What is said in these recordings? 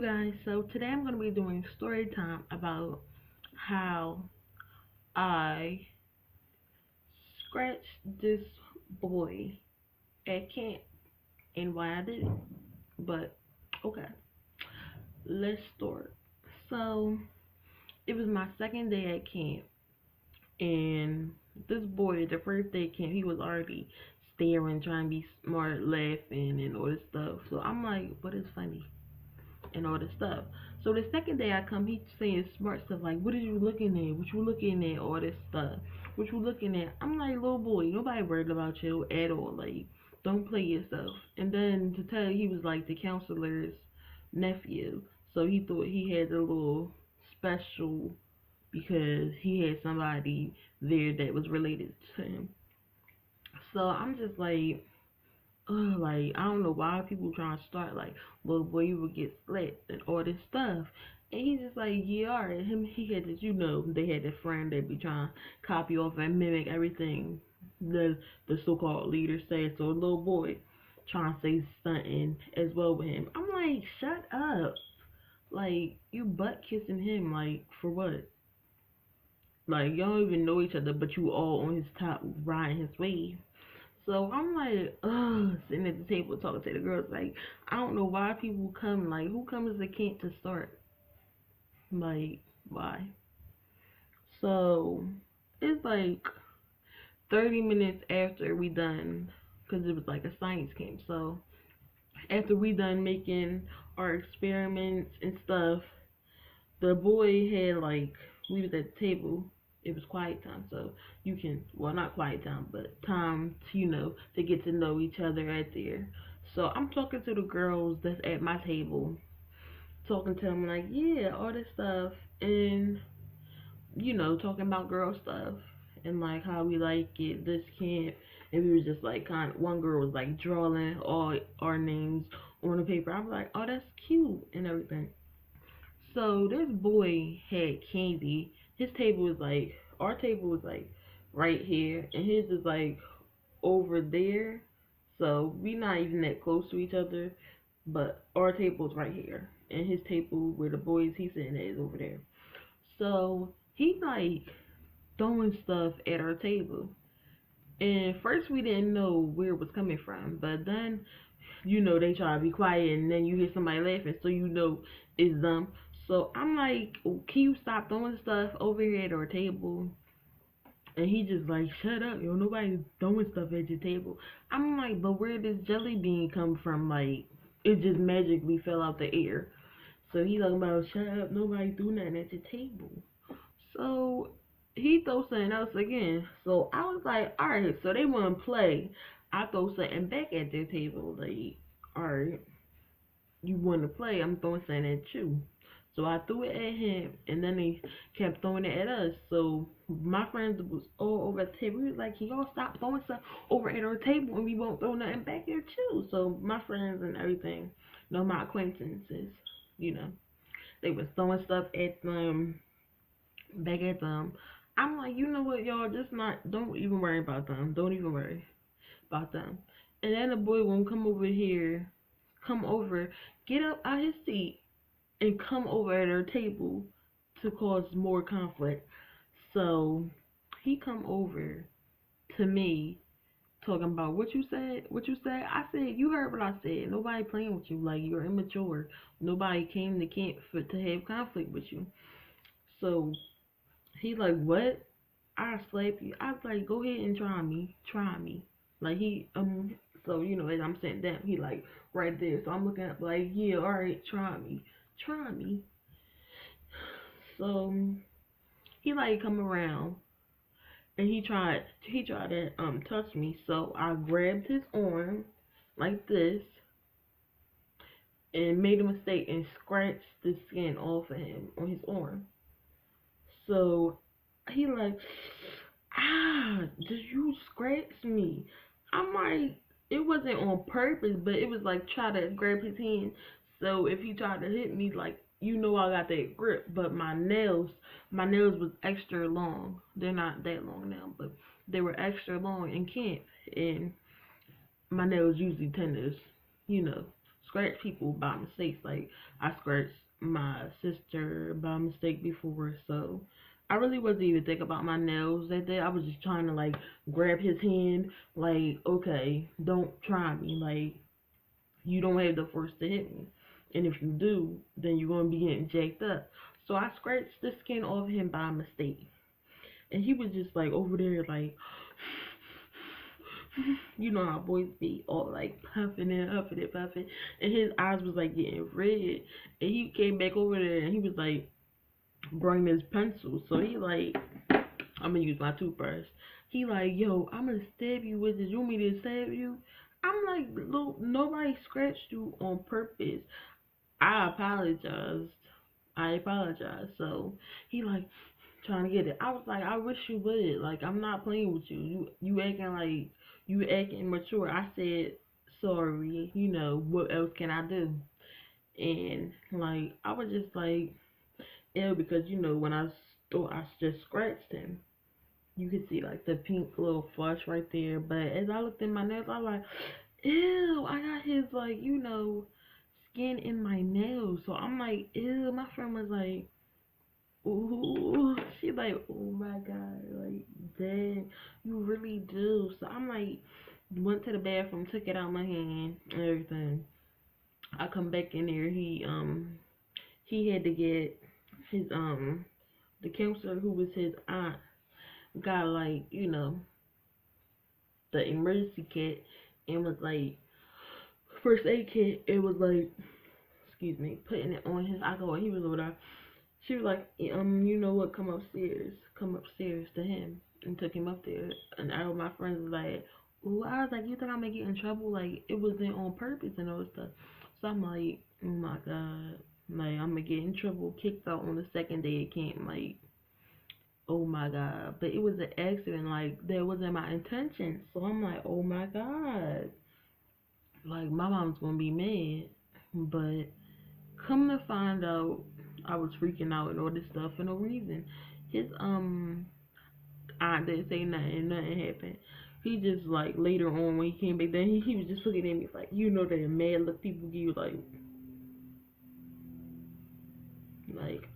guys, so today I'm going to be doing story time about how I scratched this boy at camp and why I did it. But okay, let's start. So it was my second day at camp, and this boy, the first day at camp, he was already staring, trying to be smart, laughing, and all this stuff. So I'm like, what is funny? And all this stuff. So the second day I come, he saying smart stuff like, "What are you looking at? What you looking at? All this stuff. What you looking at?" I'm like, "Little boy, nobody worried about you at all. Like, don't play yourself." And then to tell you, he was like the counselor's nephew, so he thought he had a little special because he had somebody there that was related to him. So I'm just like, like I don't know why people trying to start like little boy you would get split and all this stuff. And he's just like, yeah, alright. Him he had this, they had that friend that be trying to copy off and mimic everything the so called leader said. So a little boy trying to say something as well with him. I'm like, shut up. Like you butt kissing him, like for what? Like y'all don't even know each other, but you all on his top riding his wave. So I'm like, ugh, sitting at the table talking to the girls. Like, I don't know why people come. Like, who comes to camp to start? Like, why? So it's like 30 minutes after we done, because it was like a science camp. So after we done making our experiments and stuff, the boy had like, we was at the table. It was quiet time, so you can, well, not quiet time, but time to, to get to know each other at there. So I'm talking to the girls that's at my table, talking to them like, yeah, all this stuff, and talking about girl stuff and like how we like it, this camp. And we was just like kind of, one girl was like drawing all our names on the paper. I was like, oh, that's cute and everything. So this boy had candy. His table was like, our table was like right here, and his is like over there. So we not even that close to each other, but our table's right here, and his table where the boys he's sitting at is over there. So he like throwing stuff at our table, and first we didn't know where it was coming from, but then they try to be quiet, and then you hear somebody laughing, so it's them. So I'm like, oh, can you stop throwing stuff over here at our table? And he just like, shut up, nobody's throwing stuff at your table. I'm like, but where did this jelly bean come from? Like, it just magically fell out the air. So he talking about, shut up, nobody threw nothing at your table. So he throws something else again. So I was like, alright, so they want to play. I throw something back at their table. Like, alright, you want to play, I'm throwing something at you. So I threw it at him, and then he kept throwing it at us. So my friends was all over the table. We was like, can y'all stop throwing stuff over at our table, and we won't throw nothing back at you. So my friends and everything, my acquaintances, you know, they was throwing stuff at them, back at them. I'm like, you know what, y'all, just not, don't even worry about them. Don't even worry about them. And then the boy won't come over, get up out his seat, and come over at our table to cause more conflict. So he come over to me talking about what you said. I said, you heard what I said. Nobody playing with you. Like, you're immature. Nobody came to camp to have conflict with you. So he like, what? I slap you. I was like, go ahead and try me. Try me. Like so as I'm sitting down, he like right there. So I'm looking up like, yeah, alright, try me. Try me. So he like come around, and he tried to touch me. So I grabbed his arm like this and made a mistake and scratched the skin off of him on his arm. So he like, did you scratch me? I'm like, it wasn't on purpose, but it was like try to grab his hand. So if he tried to hit me, like, I got that grip, but my nails was extra long. They're not that long now, but they were extra long in camp, and my nails usually tend to, you know, scratch people by mistakes. Like I scratched my sister by mistake before, so I really wasn't even thinking about my nails that day. I was just trying to like grab his hand, like, okay, don't try me, like you don't have the force to hit me, and if you do, then you're gonna be getting jacked up. So I scratched the skin off him by mistake, and he was just like over there, like, you know how boys be all like puffing and huffing and puffing, and his eyes was like getting red, and he came back over there and he was like bring his pencil, so he like, I'm gonna use my toothbrush. He like, yo, I'm gonna stab you with this. You want me to stab you? I'm like, look, nobody scratched you on purpose. I apologized. I apologize. So he like trying to get it. I was like, I wish you would. Like, I'm not playing with you. You acting like you acting mature. I said sorry. You know what else can I do? And like I was just like, ill because you know when I thought I just scratched him, you could see like the pink little flush right there. But as I looked in my nails, I was like, ew, I got his like, you know, skin in my nails. So I'm like, ew. My friend was like, ooh, she like, oh my god, like, dang, you really do. So I'm like, went to the bathroom, took it out my hand, and everything. I come back in there. He had to get his the counselor who was his aunt got like, you know, the emergency kit and was like first aid kit. It was like, excuse me, putting it on his alcohol. He was over there. She was like, you know what? Come upstairs to him, and took him up there. And all my friends was like, ooh, I was like, you think I'm gonna get in trouble? Like it wasn't on purpose and all this stuff. So I'm like, oh my god, like I'm gonna get in trouble, kicked out on the second day of camp, like. Oh my god, but it was an accident, like that wasn't my intention. So I'm like, oh my god, like my mom's gonna be mad. But come to find out, I was freaking out and all this stuff for no reason. His aunt didn't say nothing, nothing happened. He just like later on when he came back, then he was just looking at me like, you know that mad look people give you, like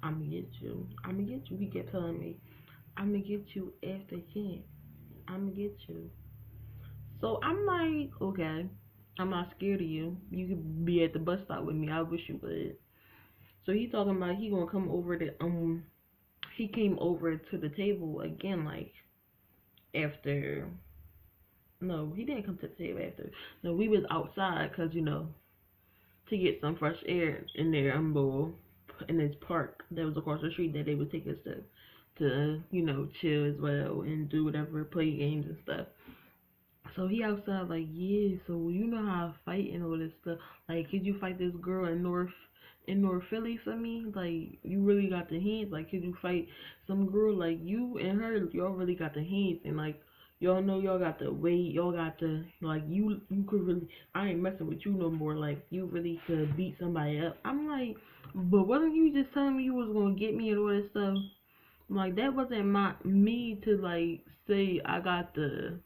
I'm gonna get you, I'm gonna get you. He kept telling me, I'm gonna get you after camp. I'm gonna get you. So I'm like, okay, I'm not scared of you. You could be at the bus stop with me. I wish you would. So he talking about he gonna come over to he came over to the table again like after. No, he didn't come to the table after. No, we was outside because you know to get some fresh air in there. In this park that was across the street that they would take us to you know chill as well and do whatever, play games and stuff. So he outside like, yeah, so you know how I fight and all this stuff. Like, could you fight this girl in North Philly for me? Like, you really got the hands. Like, could you fight some girl like you and her? Y'all really got the hands, and like y'all know y'all got the weight, y'all got the like you could really. I ain't messing with you no more. Like, you really could beat somebody up. I'm like, but wasn't you just telling me you was gonna get me and all this stuff? Like, that wasn't my me to like say I got the.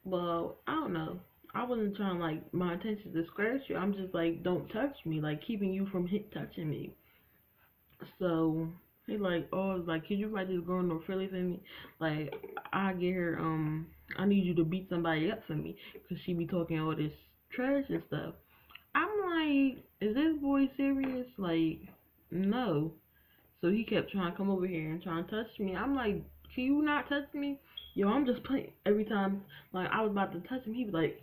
Well, I don't know. I wasn't trying like my intention to scratch you. I'm just like, don't touch me, like keeping you from touching me. So he like, oh, like, can you write this girl no Philly for me? Like, I get her. I need you to beat somebody up for me, cause she be talking all this trash and stuff. I'm like, is this boy serious? Like, no. So he kept trying to come over here and trying to touch me. I'm like, can you not touch me? Yo, I'm just playing. Every time, like, I was about to touch him, he was like,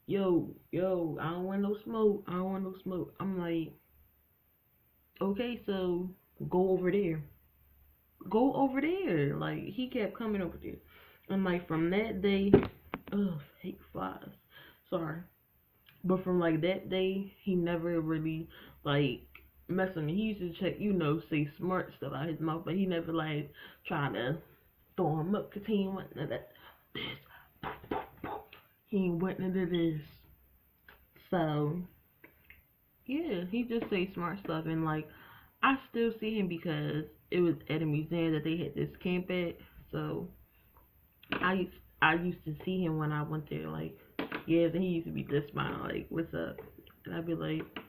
yo, I don't want no smoke. I don't want no smoke. I'm like, okay, so go over there. Go over there. Like, he kept coming over there. And, like, from that day, hate flies. Sorry. But from, like, that day, he never really, like, messed with me. He used to check, you know, say smart stuff out his mouth, but he never, like, tried to throw him up because he ain't want none of that. He ain't want none of this. So, yeah, he just say smart stuff. And, like, I still see him because it was at a museum that they had this camp at. So, I used to see him when I went there. Like, yeah, and he used to be this smile. Like, what's up? And I'd be like,